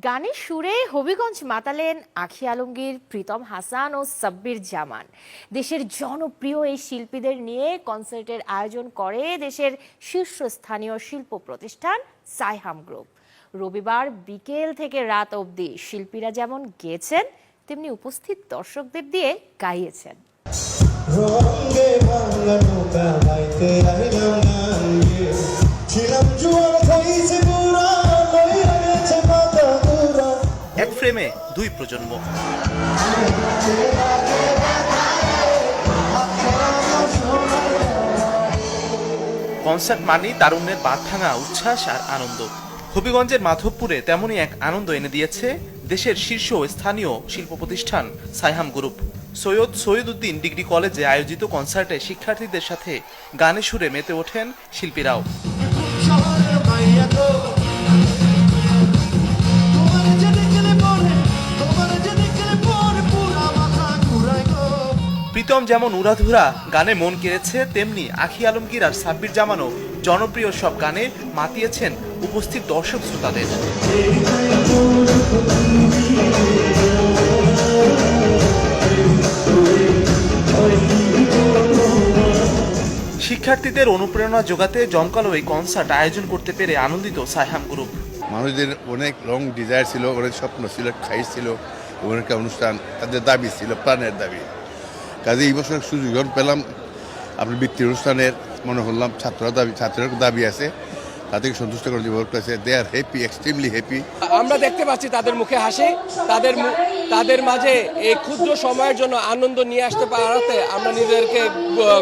গানের সুরে হবিগঞ্জ মাতালেন আখি আলমগীর, প্রীতম হাসান ও সাব্বির জামান। দেশের জনপ্রিয় এই শিল্পীদের নিয়ে কনসার্টের আয়োজন করে দেশের শীর্ষস্থানীয় শিল্প প্রতিষ্ঠান সাইহাম গ্রুপ। রবিবার বিকেল থেকে রাত অবধি শিল্পীরা যেমন গেয়েছেন, তেমনি উপস্থিত দর্শকদের দিয়ে গাইয়েছেন। এক ফ্রেমে দুই প্রজন্ম, কনসার্ট মানেই তারুণ্যের বাঁধ ভাঙা উচ্ছ্বাস আর আনন্দ। হবিগঞ্জের মাধবপুরে তেমনই এক আনন্দ এনে দিয়েছে দেশের শীর্ষ স্থানীয় শিল্প প্রতিষ্ঠান সাইহাম গ্রুপ। সৈয়দ শহীদউদ্দিন ডিগ্রি কলেজে আয়োজিত কনসার্টে শিক্ষার্থীদের সাথে গানে সুরে মেতে ওঠেন শিল্পীরাও। প্রীতম যেমন উড়াধুরা গানে মন কেড়েছে, তেমনি আখি আলমগীর আর সাব্বির জামানও জনপ্রিয় সব গানে মাতিয়েছেন উপস্থিত দর্শক শ্রোতাদের। শিক্ষার্থীদের অনুপ্রেরণা যোগাতে জমকালো এই কনসার্ট আয়োজন করতে পেরে আনন্দিত সাইহাম গ্রুপ। মানুষদের অনেক লং ডিজায়ার ছিল, অনেক স্বপ্ন ছিল, খাই ছিল, অনেক অনুষ্ঠান তাদের দাবি ছিল, প্রাণের দাবি। কাজে এই বছর সুযোগ যখন পেলাম আপনার বৃত্তি অনুষ্ঠানের, মনে করলাম ছাত্রের দাবি আছে, তাদেরকে সন্তুষ্ট করে দিব। দে আর হ্যাপি, এক্সট্রিমলি হ্যাপি। আমরা দেখতে পাচ্ছি তাদের মুখে হাসি, তাদের মাঝে এই ক্ষুদ্র সময়ের জন্য আনন্দ নিয়ে আসতে পারাতে আমরা নিজেদেরকে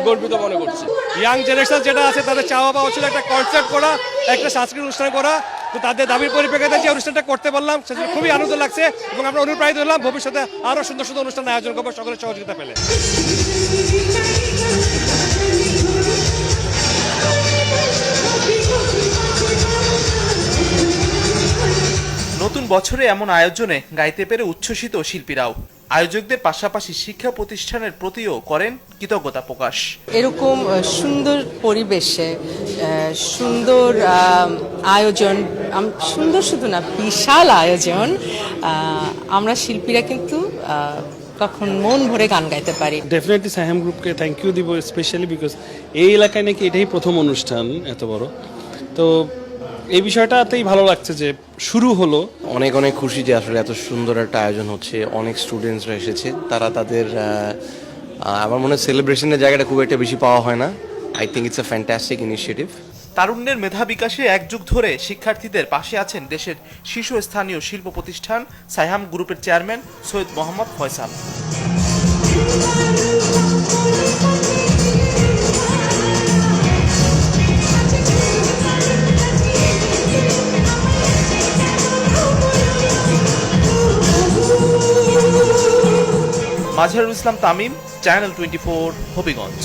গর্বিত মনে করছি। ইয়াং জেনারেশন যেটা আছে তাদের চাওয়া পাওয়া ছিল একটা কনসার্ট করা, একটা সাংস্কৃতিক অনুষ্ঠান করা। তো তাদের দাবির পরিপ্রেক্ষিতে যে অনুষ্ঠানটা করতে পারলাম সেটা খুবই আনন্দ লাগছে এবং আমরা অনুপ্রাণিত হলাম ভবিষ্যতে আরো সুন্দর সুন্দর অনুষ্ঠান আয়োজন করবো সকলের সহযোগিতা পেলে। নতুন বছরে এমন আয়োজনে গাইতে পেরে উচ্ছ্বসিত শিল্পীরাও। আয়োজকদের পাশাপাশি শিক্ষা প্রতিষ্ঠানের প্রতিও করেন কৃতজ্ঞতা প্রকাশ। এরকম সুন্দর পরিবেশে সুন্দর আয়োজন, সুন্দর শুধু না, বিশাল আয়োজন, আমরা শিল্পীরা কিন্তু তখন মন ভরে গান গাইতে পারি। ডেফিনেটলি সাইহাম গ্রুপকে থ্যাংক ইউ দিব, স্পেশালি বিকজ এই এলাকায় নাকি এটাই প্রথম অনুষ্ঠান এত বড়। তো এই বিষয়টাতেই ভালো লাগছে যে শুরু হলো। অনেক অনেক খুশি যে আসলে এত সুন্দর একটা আয়োজন হচ্ছে, অনেক স্টুডেন্টসরা এসেছে, তারা তাদের আমার মনে হয় সেলিব্রেশনের জায়গাটা খুব একটা বেশি পাওয়া হয় না। I think it's a fantastic initiative. তারুণ্যের মেধা বিকাশে এক যুগ ধরে শিক্ষার্থীদের পাশে আছেন দেশের শীর্ষস্থানীয় শিল্প প্রতিষ্ঠান সাইহাম গ্রুপের চেয়ারম্যান সৈয়দ মোহাম্মদ ফয়সাল। মাজহারুল ইসলাম তামিম, চ্যানেল 24, হবিগঞ্জ।